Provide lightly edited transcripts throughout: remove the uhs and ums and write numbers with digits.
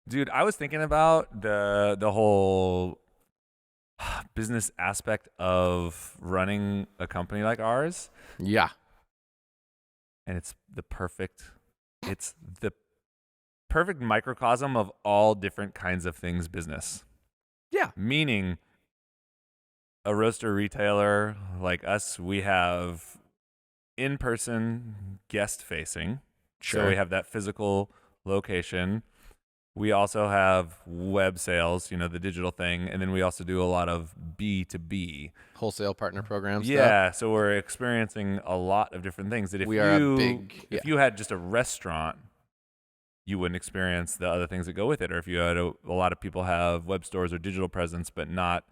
Dude, I was thinking about the whole business aspect of running a company like ours, Yeah. and it's the perfect microcosm of all different kinds of things business. Yeah. Meaning a roaster retailer like us, we have in-person guest facing. So we Sure. have that physical location. We also have web sales, the digital thing, and then we also do a lot of B2B. Wholesale partner program stuff. Yeah, so we're experiencing a lot of different things that We are a big, if you had just a restaurant, you wouldn't experience the other things that go with it. Or if you had a lot of people have web stores or digital presence, but not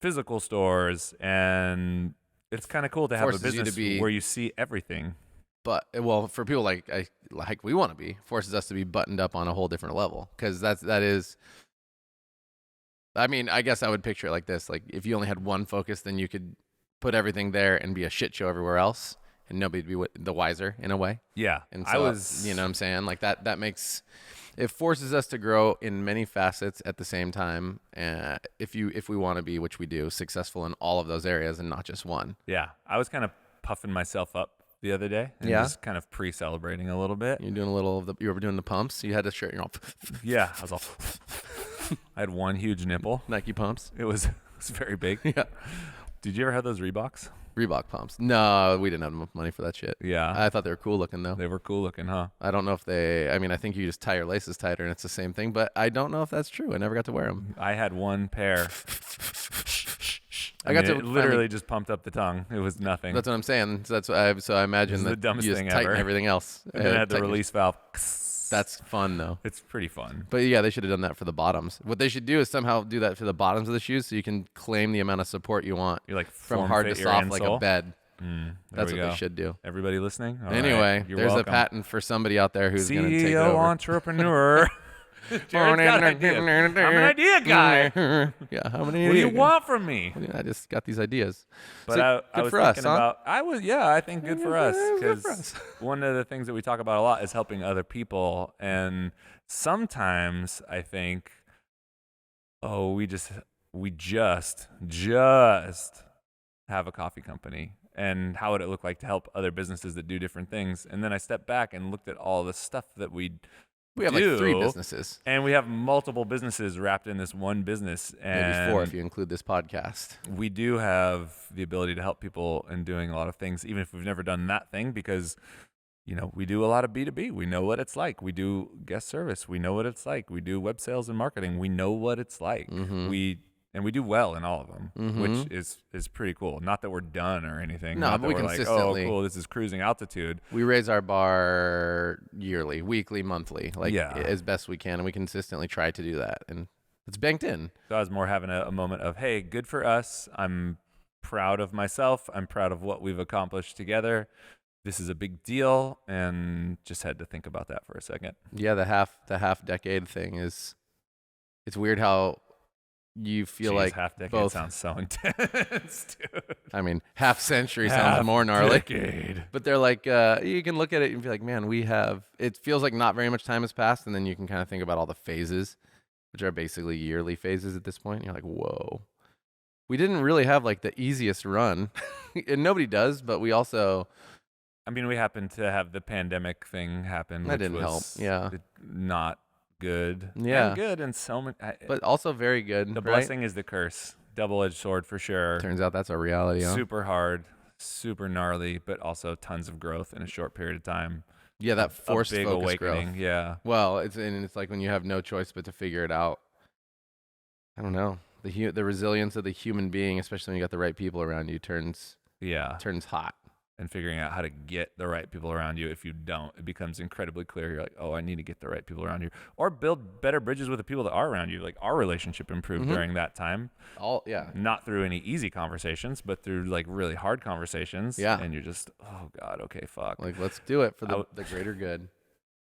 physical stores, and it's kind of cool to have a Forces you to business be, where you see everything. but well, for people like we want to be, forces us to be buttoned up on a whole different level because that is. I mean, I guess I would picture it like this: like if you only had one focus, then you could put everything there and be a shit show everywhere else, and nobody'd be the wiser in a way. Yeah, And so, you know what I'm saying? Like that makes it forces us to grow in many facets at the same time. If we want to be, which we do, successful in all of those areas and not just one. Yeah, I was kind of puffing myself up the other day and Yeah? just kind of pre-celebrating a little bit. You're doing a little of you were doing the pumps. You had to shirt, Yeah, I was all. I had one huge nipple. Nike pumps. It was very big. Yeah. Did you ever have those Reeboks? Reebok pumps. No, we didn't have enough money for that shit. Yeah, I thought they were cool looking though. they were cool looking, huh? I don't know if I think you just tie your laces tighter and it's the same thing, but I don't know if that's true. I never got to wear them. I had one pair. I got to it literally just pumped up the tongue. It was nothing. That's what I'm saying. So I imagine This is that the dumbest you just thing tighten ever. everything else. And then I had the Tighten your- release valve. That's fun though. It's pretty fun. But yeah, they should have done that for the bottoms. What they should do is somehow do that for the bottoms of the shoes, so you can claim the amount of support you want You're like from form hard fit to your soft, like a insole. bed. There That's we what go. they should do. Everybody listening? All Anyway, right. You're there's welcome. a patent for somebody out there who's going to take it CEO over. entrepreneur. Jared's got ideas. I'm an idea guy. Yeah, how many? What do you want from me? I just got these ideas. But So, I good was for us, thinking huh? about. I think good for us Good for because us. one of the things that we talk about a lot is helping other people, and sometimes I think, oh, we just have a coffee company. And how would it look like to help other businesses that do different things? And then I stepped back and looked at all the stuff that we have do, like 3 businesses. and we have multiple businesses wrapped in this one business. And Maybe 4 if you include this podcast. we do have the ability to help people in doing a lot of things, even if we've never done that thing, because we do a lot of B2B. We know what it's like. We do guest service. We know what it's like. We do web sales and marketing. We know what it's like. We do well in all of them, which is pretty cool. Not that we're done or anything. No, Not but that we we're like, consistently- oh, cool, this is cruising altitude. We raise our bar yearly, weekly, monthly, as best we can, and we consistently try to do that. And it's banked in. So I was more having a moment of, hey, good for us. I'm proud of myself. I'm proud of what we've accomplished together. This is a big deal, and just had to think about that for a second. Yeah, the half decade thing it's weird how you feel Jeez, like half decade both sounds so intense, dude. I mean, half century sounds more gnarly. Decade. But they're like, you can look at it and be like, man, it feels like not very much time has passed. And then you can kind of think about all the phases, which are basically yearly phases at this point. And you're like, whoa, we didn't really have like the easiest run. And nobody does, but we also. I mean, we happened to have the pandemic thing happen. That which didn't help. was Yeah. Not good. Yeah. And good in so many. But also very good. The right? blessing is the curse. Double-edged sword for sure. Turns out that's a reality, huh? Super hard, super gnarly, but also tons of growth in a short period of time. Yeah, that forced a big focus awakening. growth. Yeah. Well, it's like when you have no choice but to figure it out. I don't know. The resilience of the human being, especially when you got the right people around you, turns hot. And figuring out how to get the right people around you. If you don't, it becomes incredibly clear. You're like, oh, I need to get the right people around you, or build better bridges with the people that are around you. Like our relationship improved during that time. Not through any easy conversations, but through like really hard conversations. Yeah. And you're just, oh God, okay, fuck. Like, let's do it for the greater good.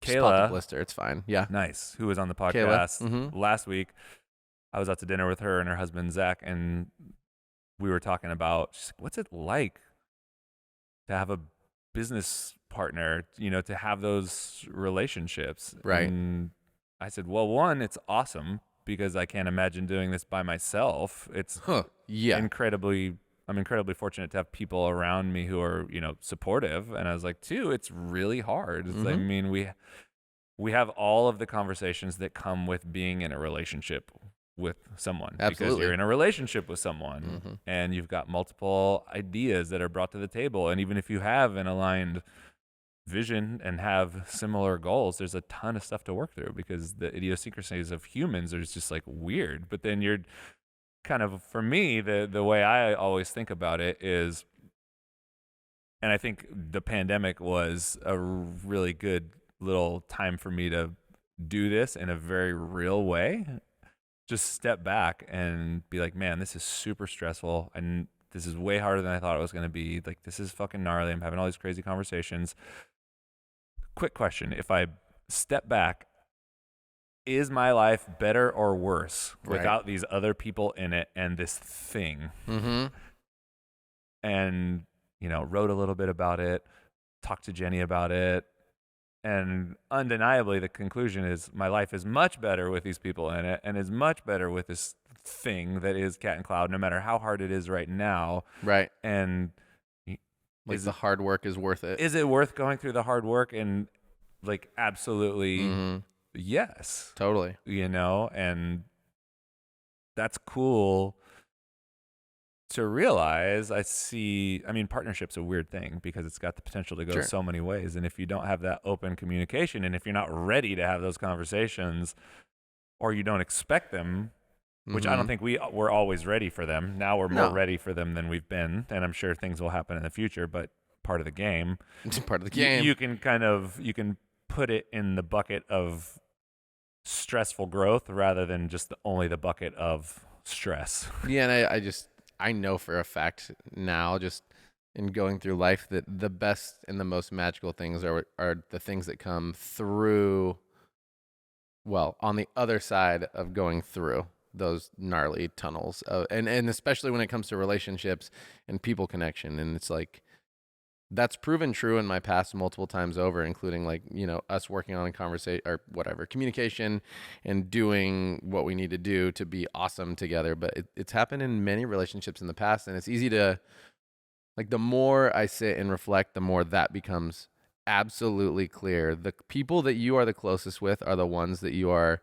Just pop Kayla, the blister, it's fine. Yeah. nice, who was on the Kayla, podcast last week. I was out to dinner with her and her husband Zach, and we were talking about what's it like to have a business partner, to have those relationships. Right. And I said, well, one, it's awesome because I can't imagine doing this by myself. It's Yeah. I'm incredibly fortunate to have people around me who are, supportive. And I was like, two, it's really hard. I mean, we have all of the conversations that come with being in a relationship with someone because Absolutely. you're in a relationship with someone and you've got multiple ideas that are brought to the table. And even if you have an aligned vision and have similar goals, there's a ton of stuff to work through because the idiosyncrasies of humans are just like weird. But then you're kind of, for me, the way I always think about it is, and I think the pandemic was a really good little time for me to do this in a very real way. Just step back and be like, man, this is super stressful and this is way harder than I thought it was going to be. Like, this is fucking gnarly. I'm having all these crazy conversations. Quick question. If I step back, is my life better or worse without these other people in it and this thing? And, wrote a little bit about it, talked to Jenny about it. And undeniably, the conclusion is my life is much better with these people in it and is much better with this thing that is Cat and Cloud, no matter how hard it is right now. Right. And like the hard work is worth it. Is it worth going through the hard work? And like, absolutely, yes. Totally. And that's cool to realize. Partnership's a weird thing because it's got the potential to go so many ways. And if you don't have that open communication and if you're not ready to have those conversations or you don't expect them, which I don't think we're always ready for them. Now we're more ready for them than we've been. And I'm sure things will happen in the future, but part of the game. It's part of the game. You can put it in the bucket of stressful growth rather than just only the bucket of stress. Yeah, and I know for a fact now, just in going through life, that the best and the most magical things are the things that come through, well, on the other side of going through those gnarly tunnels. And especially when it comes to relationships and people connection. And it's like, that's proven true in my past multiple times over, including like, us working on a conversation or whatever, communication and doing what we need to do to be awesome together. But it's happened in many relationships in the past. And it's easy to, like, the more I sit and reflect, the more that becomes absolutely clear. The people that you are the closest with are the ones that you are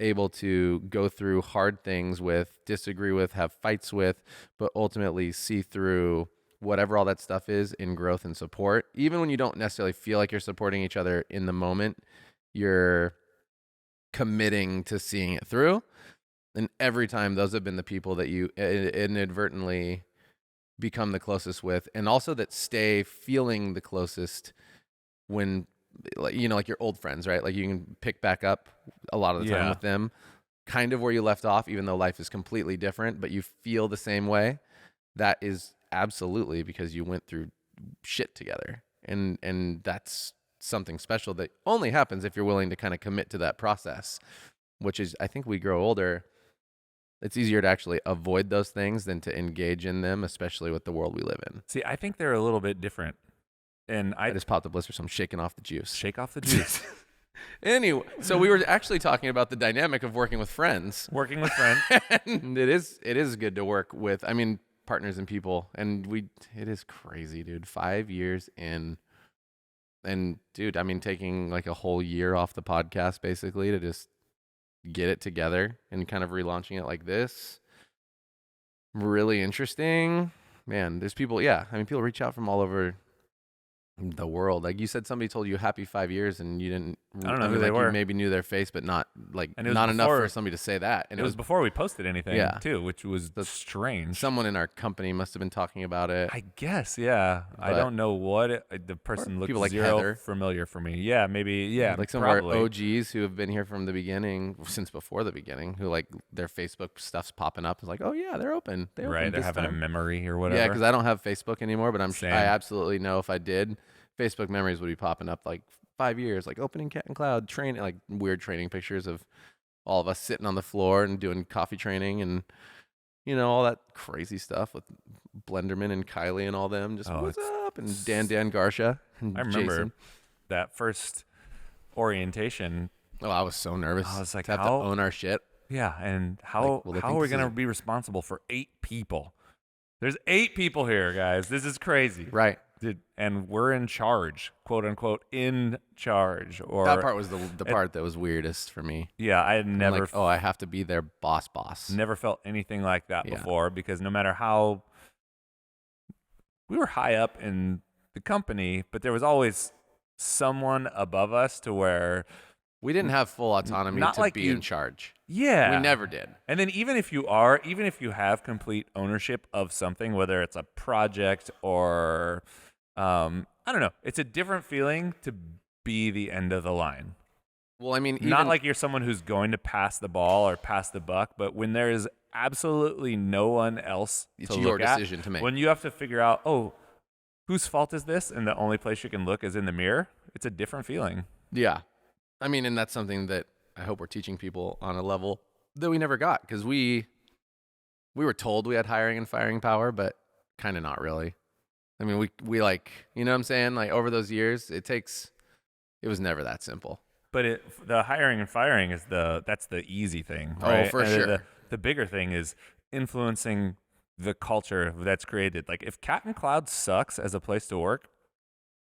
able to go through hard things with, disagree with, have fights with, but ultimately see through whatever all that stuff is in growth and support. Even when you don't necessarily feel like you're supporting each other in the moment, you're committing to seeing it through. And every time, those have been the people that you inadvertently become the closest with, and also that stay feeling the closest when, like, like your old friends, right? Like you can pick back up a lot of the time with them, kind of where you left off, even though life is completely different, but you feel the same way. That is absolutely because you went through shit together. And that's something special that only happens if you're willing to kind of commit to that process, which is, I think we grow older, it's easier to actually avoid those things than to engage in them, especially with the world we live in. See, I think they're a little bit different. And I just popped a blister, so I'm shaking off the juice. Shake off the juice. Anyway, so we were actually talking about the dynamic of working with friends. Working with friends. And it is good to work with, partners and people. And it is crazy, dude. 5 years in. And dude, taking like a whole year off the podcast basically to just get it together and kind of relaunching it like this. Really interesting. Man, there's people, people reach out from all over the world. Like you said, somebody told you happy 5 years and you didn't, I don't know who they were. You maybe knew their face, but not enough for somebody to say that. And it was before we posted anything too, which was strange. Someone in our company must have been talking about it. I guess, yeah. But I don't know what the person looked like zero Heather. familiar for me. Yeah, maybe, yeah. Like some probably. of our OGs who have been here from the beginning, since before the beginning, who like their Facebook stuff's popping up. It's like, oh yeah, they're open. They're having a memory or whatever. Yeah, because I don't have Facebook anymore, but I absolutely know if I did, Facebook memories would be popping up like 5 years, like opening Cat and Cloud training, like weird training pictures of all of us sitting on the floor and doing coffee training and, all that crazy stuff with Blenderman and Kylie and all them. Just what's up? And Dan Garsha and I remember Jason. that first orientation Oh, I was so nervous I was like, to have to own our shit. Yeah, and Will they how think are we this is going to be responsible for 8 people? There's 8 people here, guys. This is crazy. right? And we're in charge, quote unquote, in charge. That Or part was the part that was weirdest for me. yeah, I had I'm never like, oh, I have to be their boss. never felt anything like that Yeah. before, because no matter how we were high up in the company, but there was always someone above us to where We didn't have full autonomy not to like be you- in charge. yeah. We never did. And then even if you have complete ownership of something, whether it's a project or I don't know, it's a different feeling to be the end of the line. Well, I mean, Not like you're someone who's going to pass the ball or pass the buck, but when there is absolutely no one else it's to your look at, decision to make. when you have to figure out, oh, whose fault is this? And the only place you can look is in the mirror, it's a different feeling. Yeah. I mean, and that's something that I hope we're teaching people on a level that we never got, because we were told we had hiring and firing power, but kind of not really. I mean, we like, you know what I'm saying? Like over those years, it was never that simple. But the hiring and firing that's the easy thing, Oh, right? for And sure. The bigger thing is influencing the culture that's created. Like if Cat and Cloud sucks as a place to work,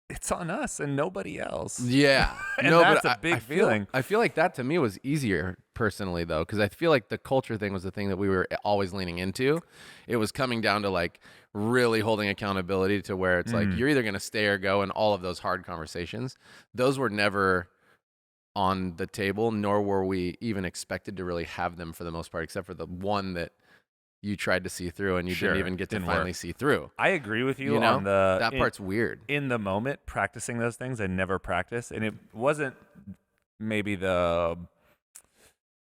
it's on us and nobody else. Yeah. And no, that's but a big I feeling. I feel like that to me was easier personally, though, because I feel like the culture thing was the thing that we were always leaning into. It was coming down to like really holding accountability to where it's like you're either going to stay or go, and all of those hard conversations, those were never on the table, nor were we even expected to really have them for the most part, except for the one that you tried to see through and you Sure, didn't even get to didn't finally work. see through. I agree with you, You know, on that part's weird. In the moment, practicing those things, I never practiced. And it wasn't maybe the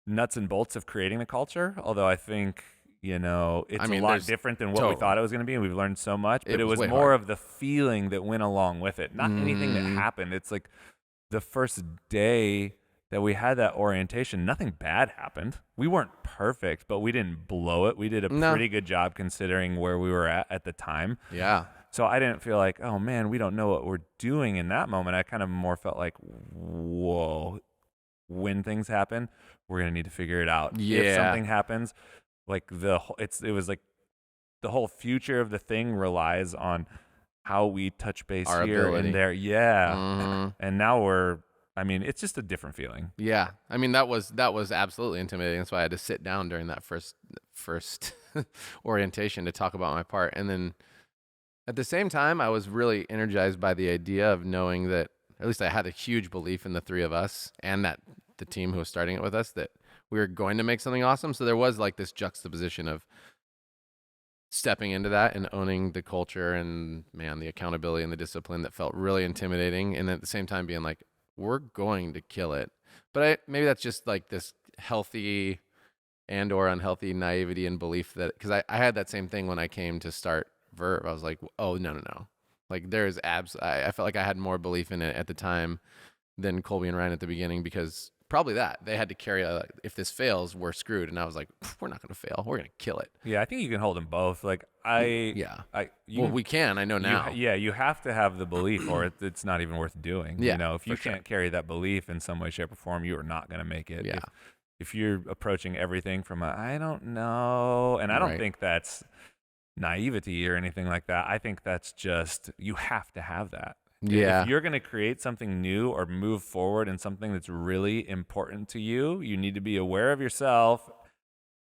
nuts and bolts of creating the culture, although I think, it's a lot there's- different than what we totally. thought it was going to be, and we've learned so much. But it was way more hard. of the feeling that went along with it, not anything that happened. It's like the first day that we had that orientation, nothing bad happened. We weren't perfect, but we didn't blow it. We did a No. pretty good job considering where we were at the time. Yeah. So I didn't feel like, oh man, we don't know what we're doing in that moment. I kind of more felt like, whoa, when things happen, we're gonna need to figure it out. If Yeah. something happens, like it was like the whole future of the thing relies on how we touch base Our here ability. and there. Yeah. Mhm. And now it's just a different feeling. Yeah, I mean that was absolutely intimidating. That's why I had to sit down during that first orientation to talk about my part, and then at the same time, I was really energized by the idea of knowing that at least I had a huge belief in the three of us and that the team who was starting it with us that we were going to make something awesome. So there was like this juxtaposition of stepping into that and owning the culture and the accountability and the discipline that felt really intimidating, and at the same time being like, we're going to kill it. But maybe that's just like this healthy and or unhealthy naivety and belief that, because I had that same thing when I came to start Verve. I was like, oh, no. Like there's I felt like I had more belief in it at the time than Colby and Ryan at the beginning, because probably that they had to carry if this fails, we're screwed. And I was like, we're not going to fail. We're going to kill it. Yeah, I think you can hold them both. Like We can. I know now. You have to have the belief, or it's not even worth doing. Yeah, If you for sure. can't carry that belief in some way, shape, or form, you are not going to make it. Yeah. If you're approaching everything from I don't know, and I don't Right. think that's naivety or anything like that. I think that's just, you have to have that. Yeah. If you're going to create something new or move forward in something that's really important to you, you need to be aware of yourself.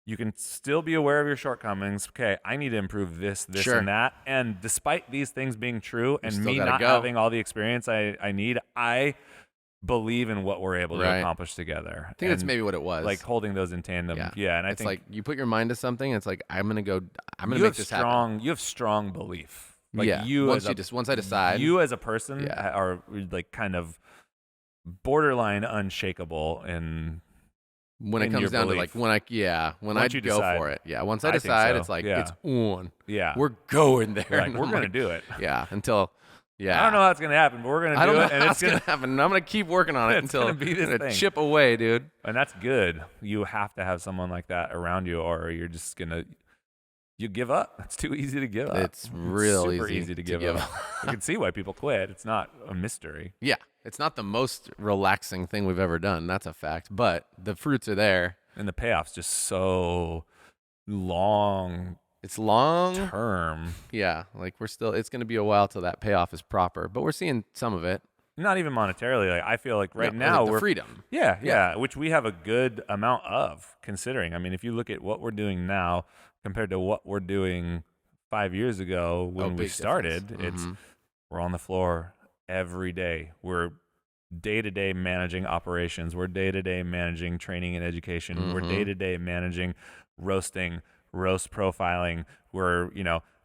You can still be aware of your shortcomings. Okay, I need to improve this, Sure. and that. And despite these things being true and still me gotta not go. having all the experience I need, I believe in what we're able to Right. accomplish together. I think that's maybe what it was. Like holding those in tandem. Yeah, and I it's think like you put your mind to something. It's like I'm gonna you make have this happen. You have strong belief. Like Yeah. you Once as once I decide. you as a person Yeah. are like kind of borderline unshakable and when it in comes your down to belief. like when I Once you go decide. for it. Yeah. Once I I think decide, so. it's like Yeah. it's on. yeah, We're going there. You're like, And we're I'm gonna like, do it. Yeah. Until. Yeah. I don't know how it's gonna happen, but we're gonna I do don't know it, and how it's it's gonna happen. I'm gonna keep working on it It's until gonna be this I'm gonna thing. chip away, dude. and that's good. You have to have someone like that around you, or you're just gonna you give up. It's too easy to give up. It's real super easy to give up. You can see why people quit. It's not a mystery. Yeah, it's not the most relaxing thing we've ever done. That's a fact. But the fruits are there. And the payoff's just so long It's long term. Yeah, like it's going to be a while till that payoff is proper, but we're seeing some of it. Not even monetarily. Like I feel like right No, now like the we're freedom. yeah, which we have a good amount of considering. I mean, if you look at what we're doing now compared to what we're doing 5 years ago when we big started, difference. it's we're on the floor every day. We're day-to-day managing operations. We're day-to-day managing training and education. We're day-to-day managing roasting, roast profiling.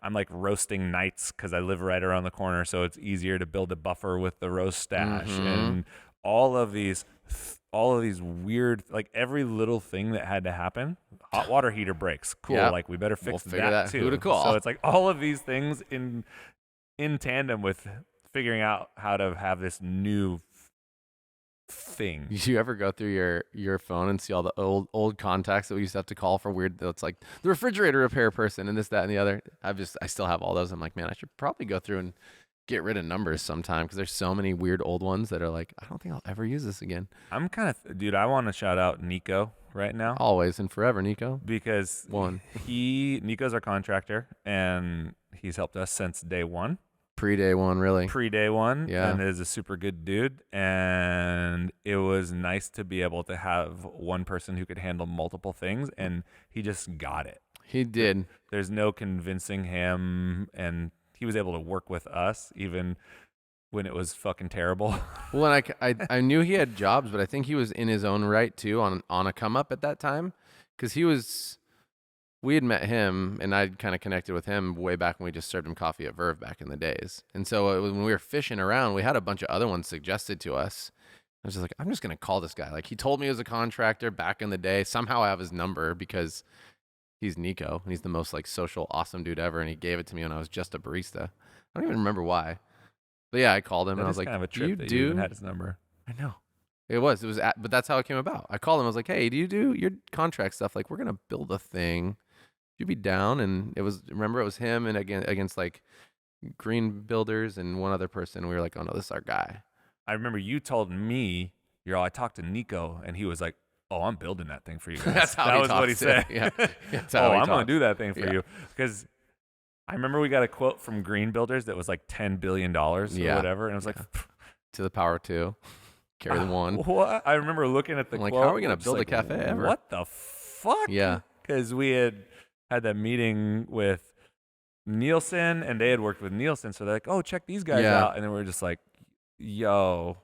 I'm like roasting nights because I live right around the corner, so it's easier to build a buffer with the roast stash and all of these weird, like every little thing that had to happen. Hot water heater breaks. Cool. Yep. Like we better fix We'll figure that too. who to call. So it's like all of these things in tandem with figuring out how to have this new thing. Did you ever go through your phone and see all the old contacts that we used to have to call for weird? That's like the refrigerator repair person and this, that, and the other. I still have all those. I'm like, man, I should probably go through and get rid of numbers sometime because there's so many weird old ones that are like, I don't think I'll ever use this again. I'm kind of, dude. I want to shout out Nico right now. Always and forever, Nico. Because Nico's our contractor and he's helped us since day one. Pre-day one, really. Pre-day one, yeah. And is a super good dude. And it was nice to be able to have one person who could handle multiple things, and he just got it. He did. There's no convincing him, and he was able to work with us even when it was fucking terrible. Well, and I knew he had jobs, but I think he was in his own right too on a come up at that time, because we had met him, and I'd kind of connected with him way back when we just served him coffee at Verve back in the days. And so it was, when we were fishing around, we had a bunch of other ones suggested to us. I was just like, I'm just going to call this guy. Like, he told me he was a contractor back in the day. Somehow I have his number because he's Nico, and he's the most like social, awesome dude ever. And he gave it to me when I was just a barista. I don't even remember why. But yeah, I called him, and I was like, kind of a trip that you even had his number. I know. But that's how it came about. I called him. I was like, hey, do you do your contract stuff? Like, we're going to build a thing. You'd be down. And it was him and against like green builders and one other person. And we were like, oh no, this is our guy. I remember you told me, I talked to Nico, and he was like, oh, I'm building that thing for you guys. That's how that he was what he said. Yeah. That's how I'm going to do that thing for Yeah. you. Because I remember we got a quote from Green Builders that was like $10 billion or whatever. And I was like, to the power two. Carry the one. What? I remember looking at the quote. Like, how are we going to build a cafe ever? What the fuck? Yeah. Because we had that meeting with Nielsen, and they had worked with Nielsen. So they're like, oh, check these guys out. And then we're just like, yo.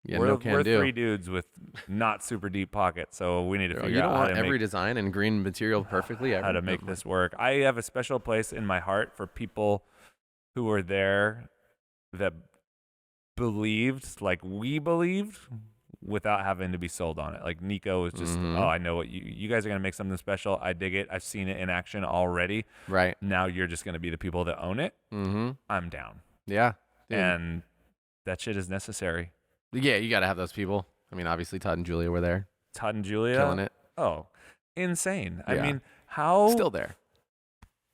Yeah, we're we're three dudes with not super deep pockets, so we need to figure out how how to to every make, design and green material perfectly. how to make this work. I have a special place in my heart for people who were there that believed like we believed without having to be sold on it. Like Nico was just, oh, I know what you guys are going to make something special. I dig it. I've seen it in action already. Right. Now you're just going to be the people that own it. I'm down. Yeah. Dude. And that shit is necessary. Yeah, you got to have those people. I mean, obviously Todd and Julia were there. Todd and Julia. Killing it. Oh, insane. Yeah. I mean, how Still there.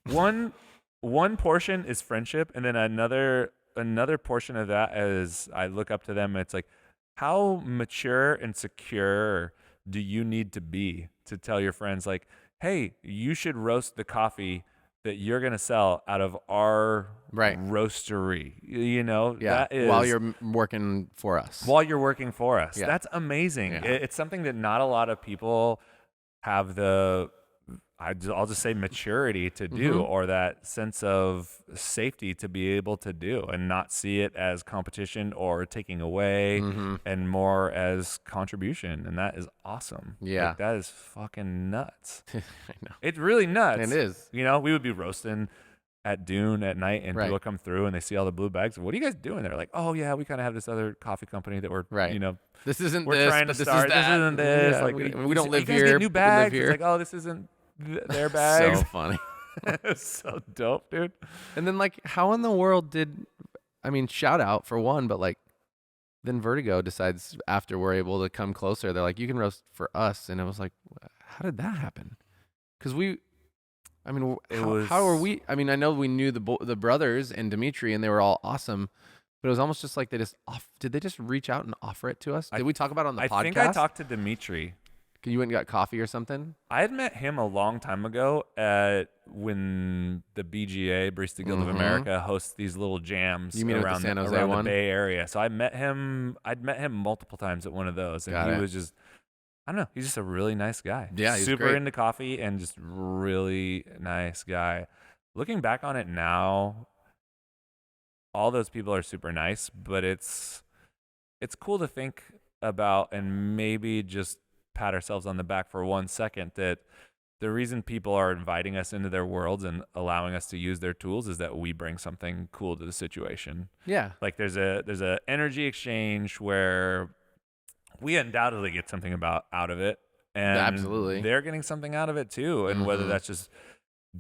one portion is friendship, and then another portion of that is I look up to them, and it's like, how mature and secure do you need to be to tell your friends, like, hey, you should roast the coffee that you're going to sell out of our roastery, Yeah, that is, while you're working for us. Yeah. That's amazing. Yeah. It's something that not a lot of people have I'll just say maturity to do, or that sense of safety to be able to do, and not see it as competition or taking away, and more as contribution. And that is awesome. Yeah. Like, that is fucking nuts. I know. It's really nuts. It is. We would be roasting at Dune at night, and people come through and they see all the blue bags. What are you guys doing? They're like, oh yeah, we kind of have this other coffee company that we're, this isn't we're this, trying to start. This isn't this. Yeah, like we don't live you guys here. get new bags. We live It's here. like, oh, this isn't their bags. So funny. It's so dope, dude. And then like, how in the world shout out for one, but like, then Vertigo decides after we're able to come closer, they're like, you can roast for us. And it was like, how did that happen? Because I mean, It how are was. we? I mean, I know we knew the brothers and Dimitri, and they were all awesome, but it was almost just like they just did they just reach out and offer it to us? I Did we talk about it on the I think I podcast? talked to Dimitri. You went and got coffee or something? I had met him a long time ago at when the BGA, Barista Guild of Mm-hmm. America, hosts these little jams You mean with the around San Jose around the one? Bay Area. So I met him. I'd met him multiple times at one of those, and Got he it. was just, I don't know, he's just a really nice guy. Yeah, he's Super great. into coffee and just really nice guy. Looking back on it now, all those people are super nice, but it's cool to think about and maybe just pat ourselves on the back for 1 second that the reason people are inviting us into their worlds and allowing us to use their tools is that we bring something cool to the situation. Yeah, Like there's a energy exchange where we undoubtedly get something out of it, and absolutely. they're getting something out of it too. And whether Mm-hmm. that's just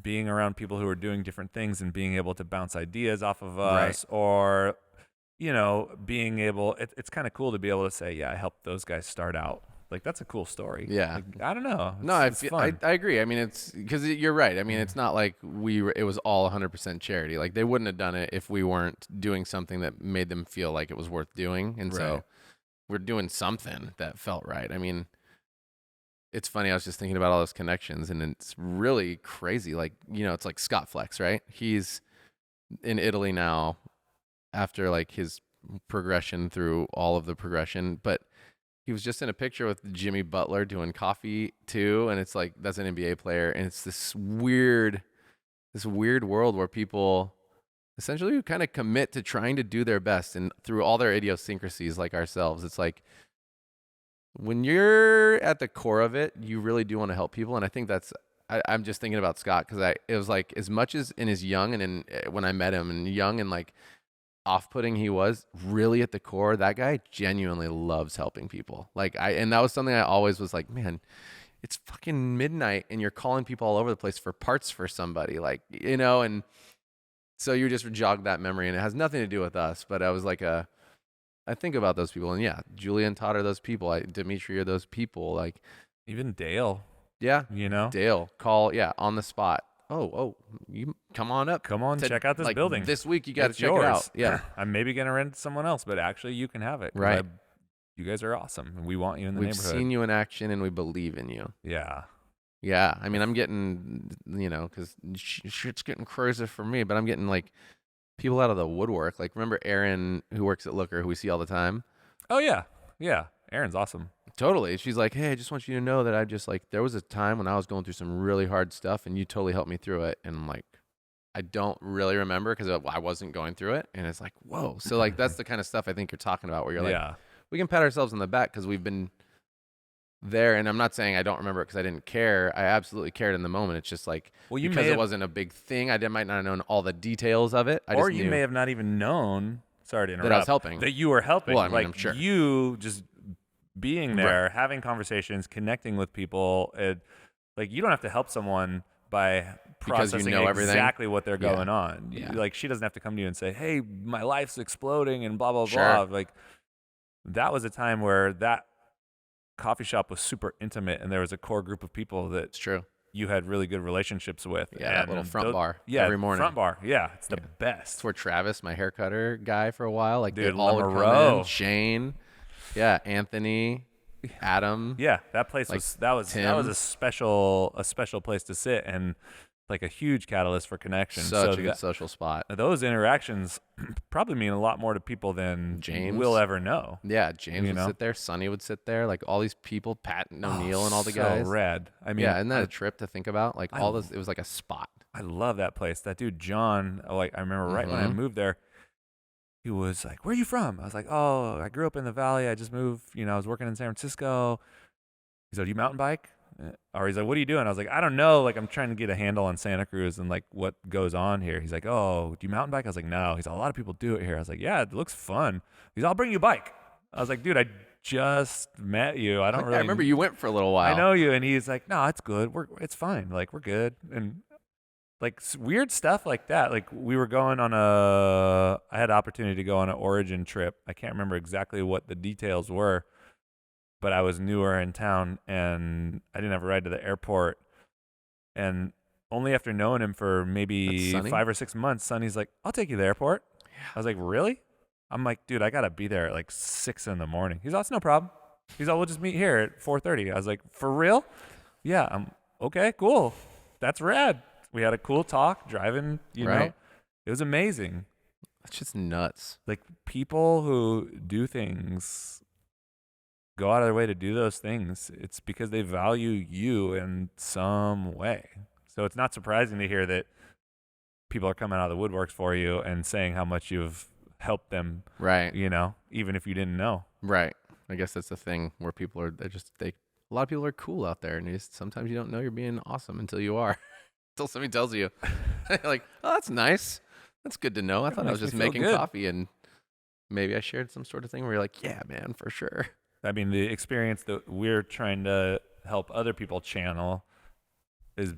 being around people who are doing different things and being able to bounce ideas off of Right. us, or being able, it's kind of cool to be able to say, yeah, I helped those guys start out. Like that's a cool story. Yeah. Like, I don't know. No, It's fun. I agree. I mean, it's because you're right. I mean, it's not like it was all 100% charity. Like they wouldn't have done it if we weren't doing something that made them feel like it was worth doing. And Right. so we're doing something that felt right. I mean, it's funny. I was just thinking about all those connections, and it's really crazy. Like, it's like Scott Flex, right? He's in Italy now after like his progression through all of the progression, but he was just in a picture with Jimmy Butler doing coffee too, and it's like that's an NBA player, and it's this weird world where people essentially kind of commit to trying to do their best, and through all their idiosyncrasies like ourselves, it's like when you're at the core of it, you really do want to help people, and I think that's. I'm just thinking about Scott because it was like as much as in his young and in when I met him and young and like off-putting he was, really at the core that guy genuinely loves helping people. And that was something I always was like, man, it's fucking midnight and you're calling people all over the place for parts for somebody, and so you just jogged that memory, and it has nothing to do with us, but I was like I think about those people, and yeah, Julie and Todd are those people, Dimitri are those people, like Even Dale, yeah, you know, Dale call, yeah, on the spot. Oh, you come on up. come on, check out this Like building. this week, you got to It's check it out. yours. Yeah, I'm maybe gonna rent it to someone else, but actually you can have it. 'Cause right. you guys are awesome, and we want you in the We've neighborhood. seen you in action, and we believe in you. Yeah. Yeah, I mean, I'm getting, because shit's getting crazy for me, but I'm getting like people out of the woodwork. Like, remember Erin, who works at Looker, who we see all the time? Oh yeah. Yeah. Aaron's awesome. Totally. She's like, hey, I just want you to know that I just like, there was a time when I was going through some really hard stuff, and you totally helped me through it. And I'm like, I don't really remember because I wasn't going through it. And it's like, whoa. So, like, that's the kind of stuff I think you're talking about where you're like, Yeah. we can pat ourselves on the back because we've been there. And I'm not saying I don't remember it because I didn't care. I absolutely cared in the moment. It's just like, Well, you because may it have, wasn't a big thing, might not have known all the details of it. I or just you knew may have not even known. Sorry to interrupt. that I was helping. That you were helping. Well, I mean, like I'm sure. you just being Right. there, having conversations, connecting with people. Like you don't have to help someone by Because you processing know everything? exactly what they're Yeah. going on. Yeah. Like she doesn't have to come to you and say, "Hey, my life's exploding," and blah blah Sure. blah. Like that was a time where that coffee shop was super intimate, and there was a core group of people that It's true. you had really good relationships with. Yeah, that and little front bar Yeah, every morning. front bar. Yeah, it's the Yeah. best. It's where Travis, my hair cutter guy for a while, like Dude, they all would come Lamoureux. in. Shane, yeah, Anthony, Adam. Yeah, that place Like that was Tim. a special place to sit, and like a huge catalyst for connection. Such So a good social spot. those interactions probably mean a lot more to people than James. we'll ever know. Yeah, James You would know? sit there. Sonny would sit there. Like all these people, Pat and O'Neill and all the so guys. rad. I mean, Yeah, isn't that a trip to think about? Like I all this, it was like a spot. I love that place. That dude John, like I remember right when I Mhm. moved there, he was like, "Where are you from?" I was like, "Oh, I grew up in the Valley. I just moved. I was working in San Francisco." He's like, "Do you mountain bike?" Or he's like, "What are you doing?" I was like, "I don't know. Like, I'm trying to get a handle on Santa Cruz and like what goes on here." He's like, "Oh, do you mountain bike?" I was like, "No." He's like, "A lot of people do it here." I was like, "Yeah, it looks fun." He's like, "I'll bring you a bike." I was like, "Dude, I just met you. I don't really." I remember you went for a little while. I know you, and he's like, "No, it's good. It's fine. Like, we're good." And like weird stuff like that. Like we were going on I had the opportunity to go on an Origin trip. I can't remember exactly what the details were, but I was newer in town and I didn't have a ride to the airport. And only after knowing him for maybe Sonny? 5 or 6 months, Sonny's like, I'll take you to the airport. I was like, really? I'm like, dude, I got to be there at like 6 in the morning. He's like, it's no problem. He's like, we'll just meet here at 4:30. I was like, for real? Yeah. I'm okay, cool. That's rad. We had a cool talk driving, you know. Right. It was amazing. That's just nuts. Like, people who do things, go out of their way to do those things, it's because they value you in some way. So it's not surprising to hear that people are coming out of the woodworks for you and saying how much you've helped them, Right. you know, even if you didn't know. Right. I guess that's the thing where people are, a lot of people are cool out there, and sometimes you don't know you're being awesome until you are. Until somebody tells you. Like, oh, that's nice. That's good to know. I thought I was makes just me feel making good. coffee, and maybe I shared some sort of thing where you're like, yeah, man, for sure. I mean, the experience that we're trying to help other people channel is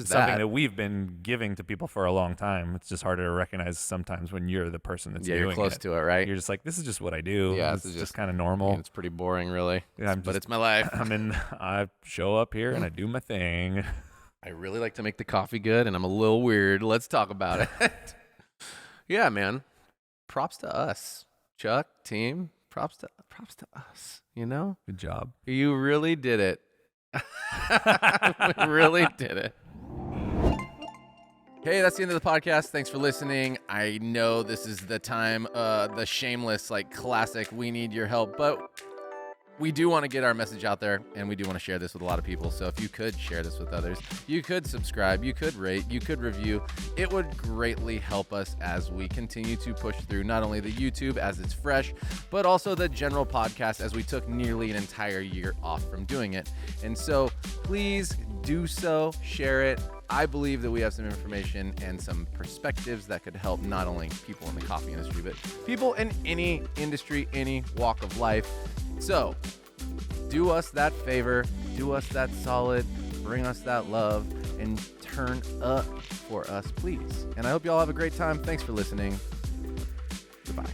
something that we've been giving to people for a long time. It's just harder to recognize sometimes when you're the person that's doing it. You're close to it, right? You're just like, this is just what I do. Yeah, it's this is just just kind of normal. And it's pretty boring, really. Yeah, But it's my life. I show up here and I do my thing. I really like to make the coffee good, and I'm a little weird. Let's talk about it. Yeah, man. Props to us, Chuck, team. Props to us. You know, Good job. you really did it. We really did it. Hey, that's the end of the podcast. Thanks for listening. I know this is the time, the shameless, like classic, we need your help, but we do want to get our message out there, and we do want to share this with a lot of people. So if you could share this with others, you could subscribe, you could rate, you could review. It would greatly help us as we continue to push through not only the YouTube as it's fresh, but also the general podcast as we took nearly an entire year off from doing it. And so please do so, share it. I believe that we have some information and some perspectives that could help not only people in the coffee industry, but people in any industry, any walk of life. So do us that favor, do us that solid, bring us that love, and turn up for us, please. And I hope you all have a great time. Thanks for listening. Goodbye.